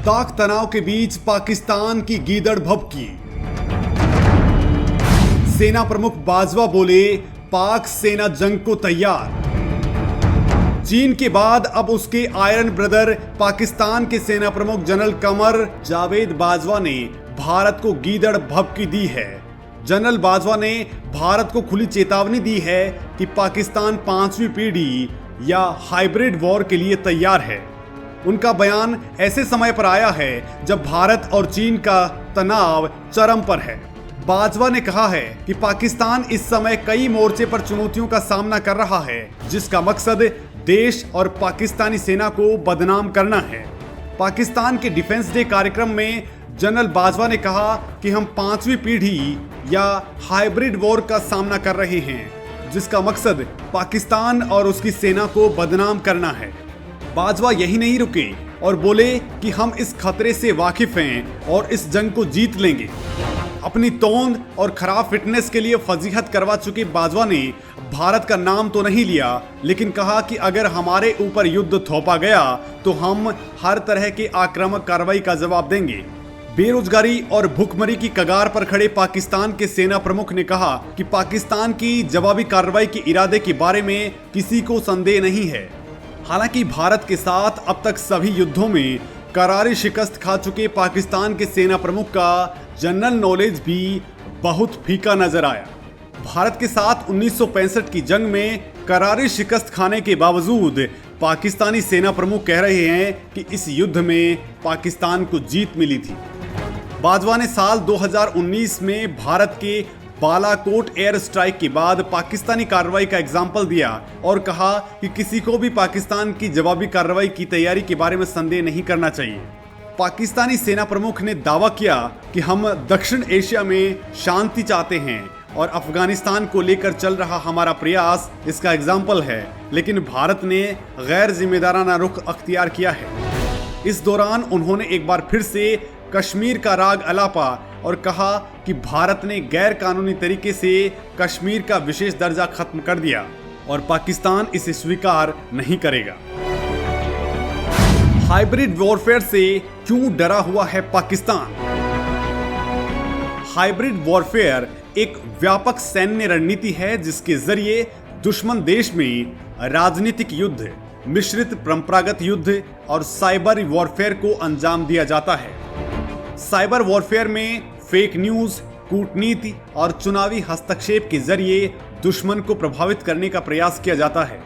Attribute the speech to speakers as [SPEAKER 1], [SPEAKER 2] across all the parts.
[SPEAKER 1] ताक तनाव के बीच पाकिस्तान की गीदड़ भभकी। सेना प्रमुख बाजवा बोले, पाक सेना जंग को तैयार। चीन के बाद अब उसके आयरन ब्रदर पाकिस्तान के सेना प्रमुख जनरल कमर जावेद बाजवा ने भारत को गीदड़ भभकी दी है। जनरल बाजवा ने भारत को खुली चेतावनी दी है कि पाकिस्तान 5वीं पीढ़ी या हाइब्रिड वॉर के लिए तैयार है। उनका बयान ऐसे समय पर आया है जब भारत और चीन का तनाव चरम पर है। बाजवा ने कहा है कि पाकिस्तान इस समय कई मोर्चे पर चुनौतियों का सामना कर रहा है, जिसका मकसद देश और पाकिस्तानी सेना को बदनाम करना है। पाकिस्तान के डिफेंस डे कार्यक्रम में जनरल बाजवा ने कहा कि हम 5वीं पीढ़ी या हाइब्रिड वॉर का सामना कर रहे हैं, जिसका मकसद पाकिस्तान और उसकी सेना को बदनाम करना है। बाजवा यही नहीं रुके और बोले कि हम इस खतरे से वाकिफ हैं और इस जंग को जीत लेंगे। अपनी तोंद और खराब फिटनेस के लिए फजीहत करवा चुके बाजवा ने भारत का नाम तो नहीं लिया, लेकिन कहा कि अगर हमारे ऊपर युद्ध थोपा गया तो हम हर तरह के आक्रामक कार्रवाई का जवाब देंगे। बेरोजगारी और भुखमरी की कगार पर खड़े पाकिस्तान के सेना प्रमुख ने कहा कि पाकिस्तान की जवाबी कार्रवाई के इरादे के बारे में किसी को संदेह नहीं है। हालांकि भारत के साथ अब तक सभी युद्धों में करारी शिकस्त खा चुके पाकिस्तान के सेना प्रमुख का जनरल नॉलेज भी बहुत फीका नजर आया। भारत के साथ 1965 की जंग में करारी शिकस्त खाने के बावजूद पाकिस्तानी सेना प्रमुख कह रहे हैं कि इस युद्ध में पाकिस्तान को जीत मिली थी। बाजवा ने साल 2019 में भारत के बालाकोट एयर स्ट्राइक के बाद पाकिस्तानी कार्रवाई का एग्जाम्पल दिया और कहा कि किसी को भी पाकिस्तान की जवाबी कार्रवाई की तैयारी के बारे में संदेह नहीं करना चाहिए। पाकिस्तानी सेना प्रमुख ने दावा किया कि हम दक्षिण एशिया में शांति चाहते हैं और अफगानिस्तान को लेकर चल रहा हमारा प्रयास इसका एग्जाम्पल है, लेकिन भारत ने गैर जिम्मेदाराना रुख अख्तियार किया है। इस दौरान उन्होंने एक बार फिर से कश्मीर का राग अलापा और कहा कि भारत ने गैर कानूनी तरीके से कश्मीर का विशेष दर्जा खत्म कर दिया और पाकिस्तान इसे स्वीकार नहीं करेगा। हाइब्रिड वॉरफेयर से क्यों डरा हुआ है पाकिस्तान? हाइब्रिड वॉरफेयर एक व्यापक सैन्य रणनीति है जिसके जरिए दुश्मन देश में राजनीतिक युद्ध, मिश्रित परंपरागत युद्ध और साइबर वॉरफेयर को अंजाम दिया जाता है। साइबर वॉरफेयर में फेक न्यूज, कूटनीति और चुनावी हस्तक्षेप के जरिए दुश्मन को प्रभावित करने का प्रयास किया जाता है।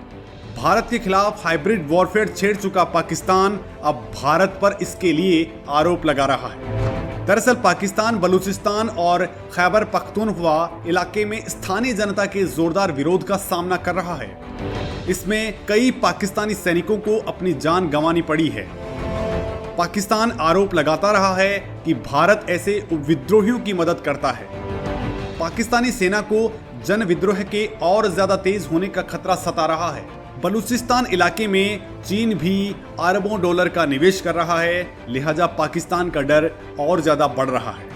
[SPEAKER 1] भारत के खिलाफ हाइब्रिड वॉरफेयर छेड़ चुका पाकिस्तान अब भारत पर इसके लिए आरोप लगा रहा है। दरअसल पाकिस्तान बलूचिस्तान और खैबर पख्तूनख्वा इलाके में स्थानीय जनता के जोरदार विरोध का सामना कर रहा है। इसमें कई पाकिस्तानी सैनिकों को अपनी जान गंवानी पड़ी है। पाकिस्तान आरोप लगाता रहा है कि भारत ऐसे विद्रोहियों की मदद करता है। पाकिस्तानी सेना को जन विद्रोह के और ज्यादा तेज होने का खतरा सता रहा है। बलूचिस्तान इलाके में चीन भी अरबों डॉलर का निवेश कर रहा है, लिहाजा पाकिस्तान का डर और ज्यादा बढ़ रहा है।